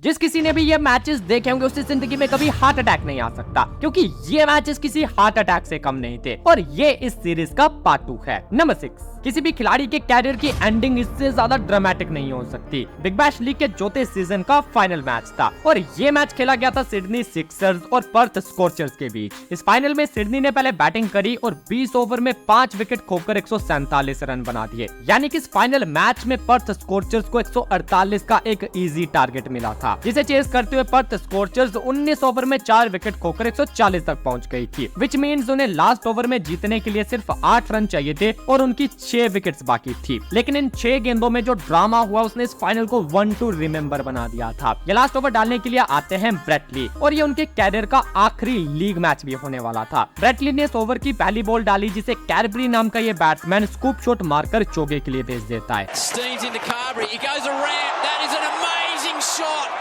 जिस किसी ने भी ये मैचेस देखे होंगे उसकी जिंदगी में कभी हार्ट अटैक नहीं आ सकता, क्योंकि ये मैचेस किसी हार्ट अटैक से कम नहीं थे और ये इस सीरीज का पार्ट 2 है। नंबर 6, किसी भी खिलाड़ी के कैरियर की एंडिंग इससे ज्यादा ड्रामेटिक नहीं हो सकती। बिग बैश लीग के चौथे सीजन का फाइनल मैच था और ये मैच खेला गया था सिडनी सिक्सर्स और पर्थ स्कॉर्चर्स के बीच। इस फाइनल में सिडनी ने पहले बैटिंग करी और 20 ओवर में 5 विकेट खोकर 147 रन बना दिए, यानी कि इस फाइनल मैच में पर्थ स्कॉर्चर्स को 148 का एक इजी टारगेट मिला था, जिसे चेस करते हुए पर्थ स्कॉर्चर्स 19 ओवर में 4 विकेट खोकर 140 तक पहुंच गई थी, विच मींस उन्हें लास्ट ओवर में जीतने के लिए सिर्फ 8 रन चाहिए थे और उनकी 6 विकेट्स बाकी थी। लेकिन इन 6 गेंदों में जो ड्रामा हुआ उसने इस फाइनल को 1 टू रिमेंबर बना दिया था। ये लास्ट ओवर डालने के लिए आते हैं ब्रेट ली और ये उनके कैरियर का आखिरी लीग मैच भी होने वाला था। ब्रेट ली ने इस ओवर की पहली बॉल डाली जिसे कैरबरी नाम का ये बैट्समैन स्कूप शॉट मारकर चौके के लिए भेज देता है।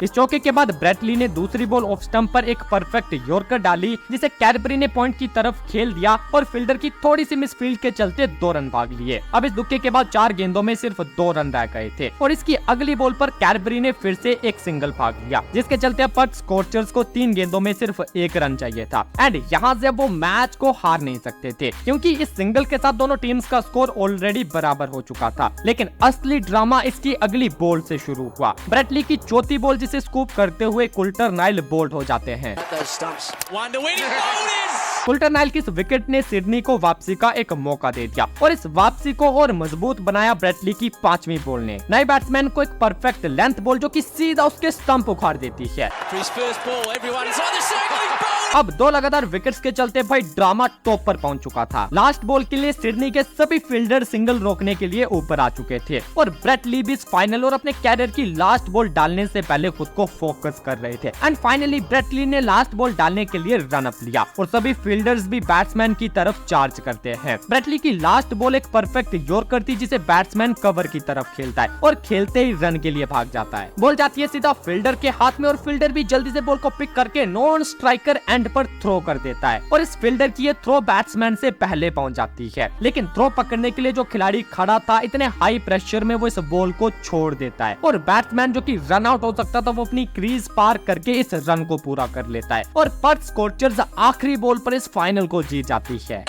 इस चौके के बाद ब्रेट ली ने दूसरी बॉल ऑफ स्टंप पर एक परफेक्ट यॉर्कर डाली जिसे कैरबरी ने पॉइंट की तरफ खेल दिया और फील्डर की थोड़ी सी मिसफील्ड के चलते 2 रन भाग लिए। अब इस धक्के के बाद 4 गेंदों में सिर्फ 2 रन रह गए थे और इसकी अगली बॉल पर कैरबरी ने फिर से एक सिंगल भाग लिया, जिसके चलते अब पर्थ स्कॉर्चर्स को 3 गेंदों में सिर्फ 1 रन चाहिए था एंड यहाँ से वो मैच को हार नहीं सकते थे, क्योंकि इस सिंगल के साथ दोनों टीम्स का स्कोर ऑलरेडी बराबर हो चुका था। लेकिन असली ड्रामा इसकी अगली बॉल से शुरू हुआ। ब्रेट ली की चौथी बॉल जिसे स्कूप करते हुए कुल्टर नाइल बोल्ड हो जाते हैं। कुल्टर नाइल की इस विकेट ने सिडनी को वापसी का एक मौका दे दिया और इस वापसी को और मजबूत बनाया ब्रेट ली की 5वीं बॉल ने। नए बैट्समैन को एक परफेक्ट लेंथ बॉल जो कि सीधा उसके स्टंप उखाड़ देती है। अब 2 लगातार विकेट्स के चलते भाई ड्रामा टॉप पर पहुंच चुका था। लास्ट बॉल के लिए सिडनी के सभी फील्डर सिंगल रोकने के लिए ऊपर आ चुके थे और ब्रेट ली भी इस फाइनल और अपने कैरियर की लास्ट बॉल डालने से पहले खुद को फोकस कर रहे थे एंड फाइनली ब्रेट ली ने लास्ट बॉल डालने के लिए रन अप लिया और सभी फील्डर्स भी बैट्समैन की तरफ चार्ज करते हैं। ब्रेट ली की लास्ट बॉल एक परफेक्ट यॉर्कर थी जिसे बैट्समैन कवर की तरफ खेलता है और खेलते ही रन के लिए भाग जाता है। बॉल जाती है सीधा फील्डर के हाथ में और फील्डर भी जल्दी से बॉल को पिक करके नॉन स्ट्राइकर एंड पर थ्रो कर देता है और इस फील्डर की ये थ्रो बैट्समैन से पहले पहुंच जाती है। लेकिन थ्रो पकड़ने के लिए जो खिलाड़ी खड़ा था इतने हाई प्रेशर में वो इस बॉल को छोड़ देता है और बैट्समैन जो कि रन आउट हो सकता था वो अपनी क्रीज पार करके इस रन को पूरा कर लेता है और पर्थ स्कॉर्चर्स आखिरी बॉल पर इस फाइनल को जीत जाती है।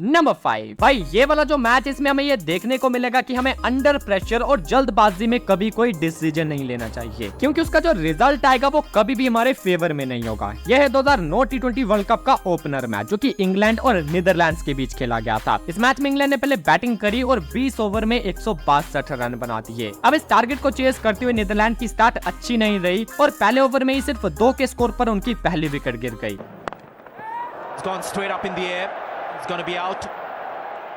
नंबर 5, भाई ये वाला जो मैच इसमें हमें ये देखने को मिलेगा कि हमें अंडर प्रेशर और जल्दबाजी में कभी कोई डिसीजन नहीं लेना चाहिए, क्योंकि उसका जो रिजल्ट आएगा वो कभी भी हमारे फेवर में नहीं होगा। यह है 2009 T20 वर्ल्ड कप का ओपनर मैच जो कि इंग्लैंड और नीदरलैंड्स के बीच खेला गया था। इस मैच में इंग्लैंड ने पहले बैटिंग करी और 20 ओवर में 162 रन बना दिए। अब इस टारगेट को चेस करते हुए नीदरलैंड की स्टार्ट अच्छी नहीं रही और पहले ओवर में ही सिर्फ 2 के स्कोर पर उनकी पहली विकेट गिर गई। It's going to be out.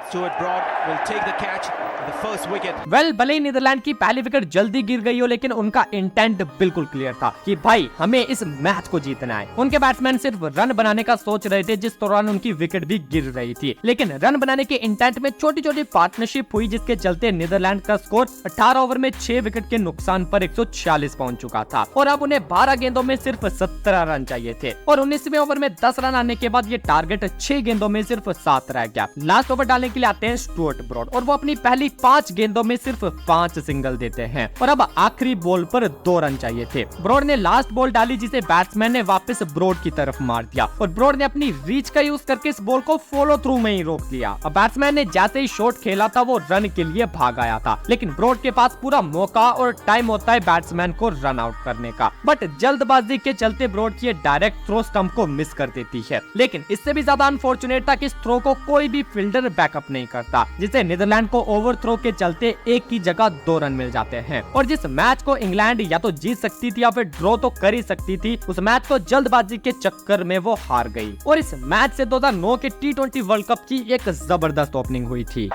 Stuart Broad will take the catch for the first wicket. Well भले ही नीदरलैंड की पहली विकेट जल्दी गिर गई हो, लेकिन उनका इंटेंट बिल्कुल क्लियर था कि भाई हमें इस मैच को जीतना है। उनके बैट्समैन सिर्फ रन बनाने का सोच रहे थे जिस दौरान उनकी विकेट भी गिर रही थी, लेकिन रन बनाने के इंटेंट में छोटी छोटी पार्टनरशिप हुई जिसके चलते नीदरलैंड का स्कोर 18 ओवर में 6 विकेट के नुकसान पर 146 पहुंच चुका था और अब उन्हें 12 गेंदों में सिर्फ 17 रन चाहिए थे और 19वें ओवर में 10 रन आने के बाद ये टारगेट 6 गेंदों में सिर्फ 7 रह गया। लास्ट ओवर डालने के लिए आते हैं स्टुअर्ट ब्रॉड और वो अपनी पहली 5 गेंदों में सिर्फ 5 सिंगल देते हैं और अब आखिरी बॉल पर 2 रन चाहिए थे। ब्रॉड ने लास्ट बॉल डाली जिसे बैट्समैन ने वापस ब्रॉड की तरफ मार दिया और ब्रॉड ने अपनी रीच का यूज करके इस बॉल को फॉलो थ्रू में ही रोक दिया। अब बैट्समैन ने जैसे ही शॉट खेला था वो रन के लिए भाग आया था, लेकिन ब्रॉड के पास पूरा मौका और टाइम होता है बैट्समैन को रन आउट करने का, बट जल्दबाजी के चलते ब्रॉड की डायरेक्ट थ्रो स्टंप को मिस कर देती है। लेकिन इससे भी ज्यादा अनफॉर्चुनेट था कि इस थ्रो को कोई भी फील्डर बैकअप नहीं करता, जिससे नीदरलैंड को ओवरथ्रो के चलते एक की जगह 2 रन मिल जाते हैं और जिस मैच को इंग्लैंड या तो जीत सकती थी या फिर ड्रॉ तो कर ही सकती थी, उस मैच को जल्दबाजी के चक्कर में वो हार गई और इस मैच से 2009 के T20 वर्ल्ड कप की एक जबरदस्त ओपनिंग हुई थी।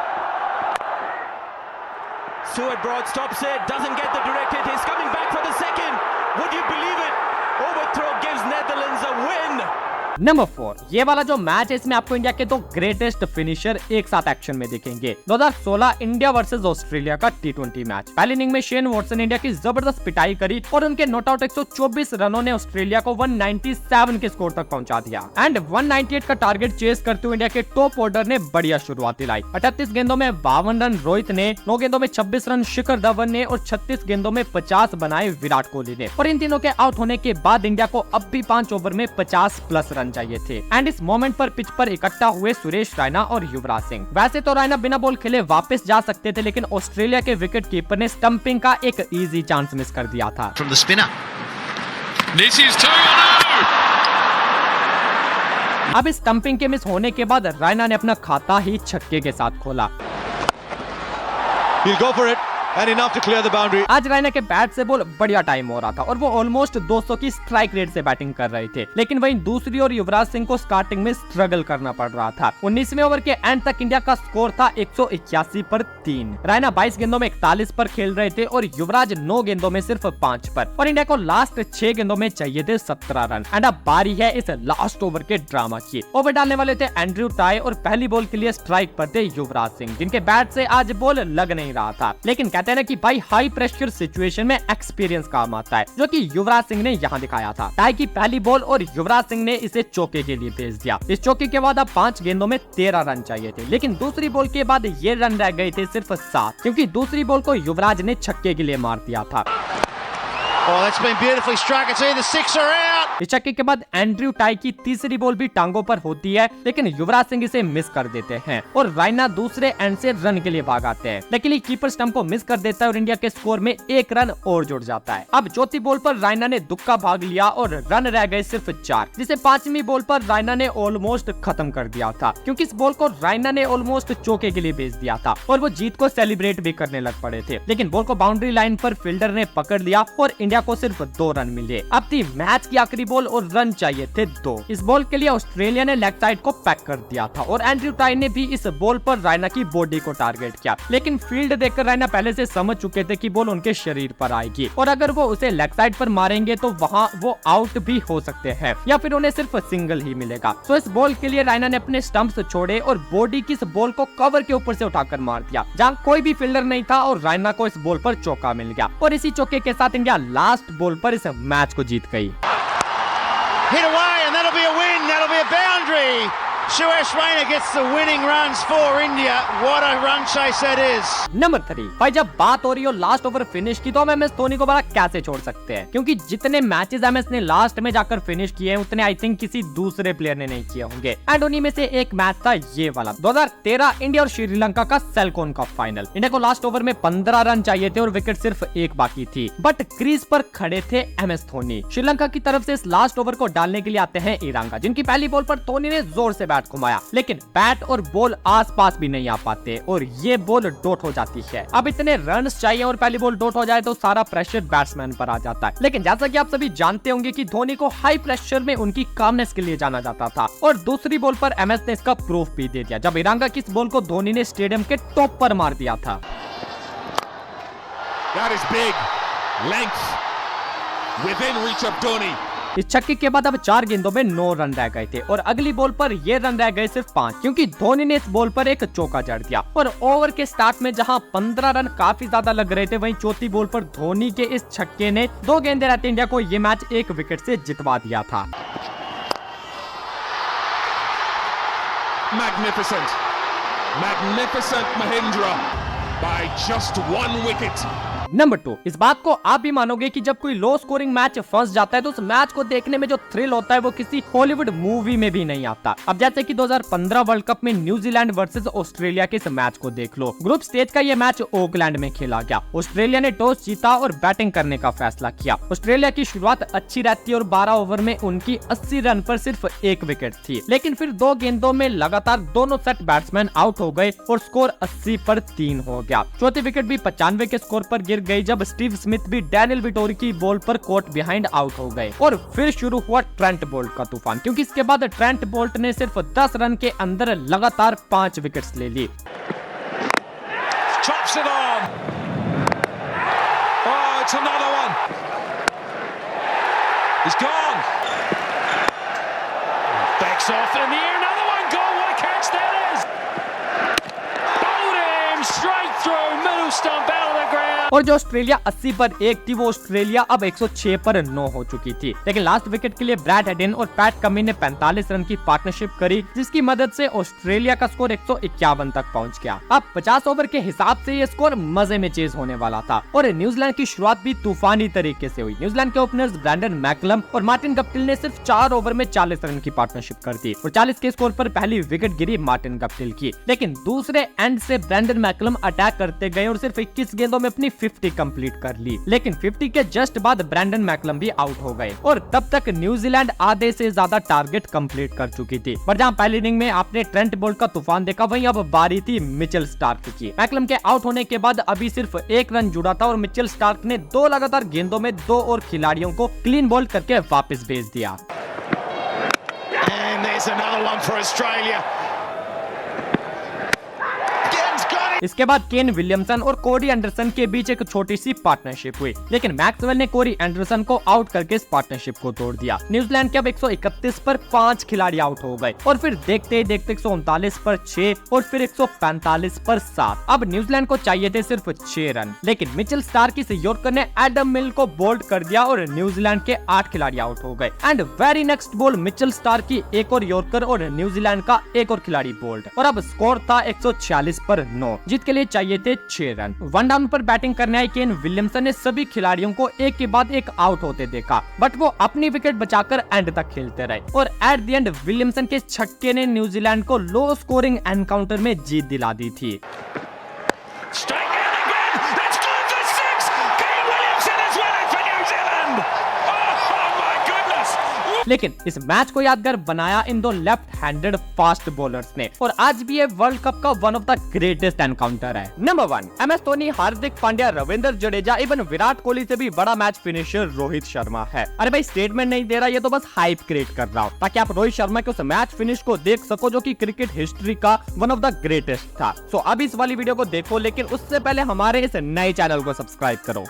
Stuart Broad stops it, doesn't get the direct hit. He's coming back for the second. Would you believe it? Overthrow gives Netherlands a win. Number 4, ये वाला जो मैच है इसमें आपको इंडिया के दो ग्रेटेस्ट फिनिशर एक साथ एक्शन में दिखेंगे। 2016 इंडिया वर्सेस ऑस्ट्रेलिया का T20 मैच। पहली इनिंग में शेन वॉटसन इंडिया की जबरदस्त पिटाई करी और उनके नॉट आउट 124 रनों ने ऑस्ट्रेलिया को 197 के स्कोर तक पहुंचा दिया एंड 198 का टारगेट चेस करते हुए इंडिया के टॉप ऑर्डर ने बढ़िया शुरुआत दिलाई। 38 गेंदों में 52 रन रोहित ने, 9 गेंदों में 26 रन शिखर धवन ने और 36 गेंदों में 50 बनाए विराट कोहली ने। और इन तीनों के आउट होने के बाद इंडिया को अब भी 5 ओवर में 50 प्लस रन चाहिए थे एंड इस मोमेंट पर पिच पर इकट्ठा हुए सुरेश रैना और युवराज सिंह। वैसे तो रैना बिना बॉल खेले वापस जा सकते थे, लेकिन ऑस्ट्रेलिया के विकेट कीपर ने स्टंपिंग का एक इजी चांस मिस कर दिया था। From the spinner. This is 2-0. अब इस स्टंपिंग के मिस होने के बाद रैना ने अपना खाता ही छक्के के साथ खोला। He'll go for it. And enough to clear the boundary. आज रैना के बैट से बॉल बढ़िया टाइम हो रहा था और वो ऑलमोस्ट 200 की स्ट्राइक रेट से बैटिंग कर रहे थे, लेकिन वहीं दूसरी ओर युवराज सिंह को स्टार्टिंग में स्ट्रगल करना पड़ रहा था। 19वें ओवर के एंड तक इंडिया का स्कोर था 181 पर 3। रैना 22 गेंदों में 41 पर खेल रहे थे और युवराज 9 गेंदों में सिर्फ 5 पर, और इंडिया को लास्ट 6 गेंदों में चाहिए थे 17 रन। एंड अब बारी है इस लास्ट ओवर के ड्रामा की। ओवर डालने वाले थे एंड्रयू टाई और पहली बॉल के लिए स्ट्राइक पर थे युवराज सिंह, जिनके बैट से आज बॉल लग नहीं रहा था, लेकिन कहते हैं कि भाई हाई प्रेशर सिचुएशन में एक्सपीरियंस काम आता है, जो कि युवराज सिंह ने यहाँ दिखाया था। टाई की पहली बॉल और युवराज सिंह ने इसे चौके के लिए भेज दिया। इस चौके के बाद अब 5 गेंदों में 13 रन चाहिए थे, लेकिन दूसरी बॉल के बाद ये रन रह गए थे सिर्फ 7, क्योंकि दूसरी बॉल को युवराज ने छक्के के लिए मार दिया था। Oh, that's been beautifully struck. It's either 6 or out. इस छक्के के बाद एंड्रयू टाई की तीसरी बॉल भी टांगों पर होती है, लेकिन युवराज सिंह इसे मिस कर देते हैं और रैना दूसरे एंड से रन के लिए भाग आते हैं, लेकिन कीपर स्टंप को मिस कर देता है और इंडिया के स्कोर में 1 रन और जुड़ जाता है। अब चौथी बॉल पर रैना ने दुक्का भाग लिया और रन रह गए सिर्फ 4, जिसे 5वीं बॉल पर रैना ने ऑलमोस्ट खत्म कर दिया था, क्योंकि इस बॉल को रैना ने ऑलमोस्ट चौके के लिए भेज दिया था और वो जीत को सेलिब्रेट भी करने लग पड़े थे, लेकिन बॉल को बाउंड्री लाइन पर फील्डर ने पकड़ लिया और इंडिया को सिर्फ 2 रन मिले। अब थी मैच की आखिरी बॉल और रन चाहिए थे 2। इस बॉल के लिए ऑस्ट्रेलिया ने लेग साइड को पैक कर दिया था और एंड्रयू टाई ने भी इस बॉल पर रैना की बॉडी को टारगेट किया, लेकिन फील्ड देखकर रैना पहले से समझ चुके थे कि बॉल उनके शरीर पर आएगी और अगर वो उसे लेग साइड पर मारेंगे तो वहां वो आउट भी हो सकते हैं या फिर उन्हें सिर्फ सिंगल ही मिलेगा। तो इस बॉल के लिए रैना ने अपने स्टंप्स छोड़े और बॉडी की इस बॉल को कवर के ऊपर से उठाकर मार दिया, जहां कोई भी फील्डर नहीं था और रैना को इस बॉल पर चौका मिल गया और इसी चौके के साथ इंडिया लास्ट बॉल पर इस मैच को जीत गई। Hit away and that'll be a win. That'll be a boundary. Suresh Raina gets the winning runs for India. What a run chase that is. Number 3, भाई जब बात हो रही हो लास्ट ओवर फिनिश की तो हम MS धोनी को बड़ा कैसे छोड़ सकते हैं, क्योंकि जितने मैचेस MS ने लास्ट में जाकर फिनिश किए हैं उतने आई थिंक किसी दूसरे प्लेयर ने नहीं किए होंगे। एंड उन्हीं में से एक मैच था ये वाला 2013 इंडिया और श्रीलंका का सेलकॉन कप फाइनल। इंडिया को लास्ट ओवर में 15 रन चाहिए थे और विकेट सिर्फ 1 बाकी थी, बट क्रीज पर खड़े थे MS धोनी। श्रीलंका की तरफ से इस लास्ट ओवर को डालने के लिए आते हैं इरांगा, जिनकी पहली बॉल पर धोनी ने जोर से बैट घुमाया, लेकिन बैट और बॉल आसपास भी नहीं आ पाते और ये बॉल डॉट हो जाती है। अब इतने रन्स चाहिए और पहली बॉल डॉट हो जाए तो सारा प्रेशर बैट्समैन पर आ जाता है, लेकिन जैसा कि आप सभी जानते होंगे कि धोनी को हाई प्रेशर में उनकी कामनेस के लिए जाना जाता था और दूसरी बॉल पर MS ने इसका प्रूफ भी दे दिया, जब इरांगा की इस बॉल को धोनी ने स्टेडियम के टॉप पर मार दिया था। That is big. Length. Within reach of Dhoni. इस छक्के के बाद अब 4 गेंदों में 9 रन रह गए थे और अगली बॉल पर ये रन रह गए सिर्फ 5, क्योंकि धोनी ने इस बॉल पर एक चौका जड़ दिया और ओवर के स्टार्ट में जहां 15 रन काफी ज्यादा लग रहे थे, वहीं चौथी बॉल पर धोनी के इस छक्के ने 2 गेंदे रहते इंडिया को ये मैच 1 विकेट से जितवा दिया था। Magnificent. Magnificent Mahindra by just 1 wicket. Number 2, इस बात को आप भी मानोगे कि जब कोई लो स्कोरिंग मैच फंस जाता है तो उस मैच को देखने में जो थ्रिल होता है वो किसी हॉलीवुड मूवी में भी नहीं आता। अब जैसे कि 2015 वर्ल्ड कप में न्यूजीलैंड वर्सेस ऑस्ट्रेलिया के इस मैच को देख लो। ग्रुप स्टेज का ये मैच ऑकलैंड में खेला गया। ऑस्ट्रेलिया ने टॉस जीता और बैटिंग करने का फैसला किया। ऑस्ट्रेलिया की शुरुआत अच्छी रहती है और 12 ओवर में उनकी 80 रन पर सिर्फ 1 विकेट थी, लेकिन फिर 2 गेंदों में लगातार दोनों सेट बैट्समैन आउट हो गए और स्कोर 80 पर 3 हो गया। चौथी विकेट भी 95 के स्कोर पर गिर गई, जब स्टीव स्मिथ भी डैनियल विटोरी की बॉल पर कोर्ट बिहाइंड आउट हो गए और फिर शुरू हुआ ट्रेंट बोल्ट का तूफान, क्योंकि इसके बाद ट्रेंट बोल्ट ने सिर्फ 10 रन के अंदर लगातार 5 विकेट्स ले ली। Chops it on. Oh, it's another one. He's gone. Backs off in the air, another one, goal, what a catch that is! Bowled him straight through, middle stump out of the ground. और जो Australia 80 पर 1 थी वो Australia अब 106 पर 9 हो चुकी थी। लेकिन लास्ट विकेट के लिए ब्रैड हेडन और पैट कमिंस ने 45 रन की पार्टनरशिप करी, जिसकी मदद से ऑस्ट्रेलिया का स्कोर 151 तक पहुंच गया। अब 50 ओवर के हिसाब से ये स्कोर मजे में चेज होने वाला था और न्यूजीलैंड की शुरुआत भी तूफानी तरीके से हुई। न्यूजीलैंड के ओपनर्स ब्रैंडन मैकलम और मार्टिन गप्टिल ने सिर्फ 4 ओवर में 40 रन की पार्टनरशिप कर दी और 40 के स्कोर पर पहली विकेट गिरी मार्टिन गप्टिल की। लेकिन दूसरे एंड से ब्रैंडन मैकलम अटैक करते गए और सिर्फ 21 गेंदों में अपनी 50 कंप्लीट कर ली। लेकिन 50 के जस्ट बाद ब्रैंडन मैकलम भी आउट हो गए और तब तक न्यूजीलैंड आधे से ज्यादा टारगेट कंप्लीट कर चुकी थी। पर जहां पहली इनिंग में आपने ट्रेंट बोल्ट का तूफान देखा, वहीं अब बारी थी मिचेल स्टार्क की। मैकलम के आउट होने के बाद अभी सिर्फ 1 रन जुड़ा था और मिचेल स्टार्क ने 2 लगातार गेंदों में 2 और खिलाड़ियों को क्लीन बोल्ड करके वापस भेज दिया। And there's another one for Australia. इसके बाद केन विलियमसन और कोरी एंडरसन के बीच एक छोटी सी पार्टनरशिप हुई, लेकिन मैक्सवेल ने कोरी एंडरसन को आउट करके इस पार्टनरशिप को तोड़ दिया। न्यूजीलैंड के अब 131 पर 5 खिलाड़ी आउट हो गए और फिर देखते ही देखते 139 पर 6 और फिर 145 पर 7। अब न्यूजीलैंड को चाहिए थे सिर्फ 6 रन, लेकिन मिचेल स्टार्क की यॉर्कर ने एडम मिल को बोल्ड कर दिया और न्यूजीलैंड के 8 खिलाड़ी आउट हो गए। And very next ball Mitchell Starc की एक और यॉर्कर और न्यूजीलैंड का एक और खिलाड़ी बोल्ड और अब स्कोर था 146 पर 9। जीत के लिए चाहिए थे 6 रन। 1 डाउन पर बैटिंग करने आए केन विलियमसन ने सभी खिलाड़ियों को एक के बाद एक आउट होते देखा, बट वो अपनी विकेट बचाकर एंड तक खेलते रहे और एट द एंड विलियमसन के छक्के ने न्यूजीलैंड को लो स्कोरिंग एनकाउंटर में जीत दिला दी थी। लेकिन इस मैच को यादगार बनाया इन दो लेफ्ट हैंडेड फास्ट बॉलर्स ने और आज भी ये वर्ल्ड कप का one of the greatest encounter है। Number 1, MS Dhoni, Hardik Pandya, Ravindra Jadeja, even Virat Kohli से भी बड़ा मैच फिनिशर रोहित शर्मा है। अरे भाई स्टेटमेंट नहीं दे रहा, ये तो बस हाइप क्रिएट कर रहा हूँ ताकि आप रोहित शर्मा के उस मैच फिनिश को देख सको जो कि क्रिकेट हिस्ट्री का वन ऑफ द ग्रेटेस्ट था। सो अब इस वाली वीडियो को देखो, लेकिन उससे पहले हमारे इस नए चैनल को सब्सक्राइब करो।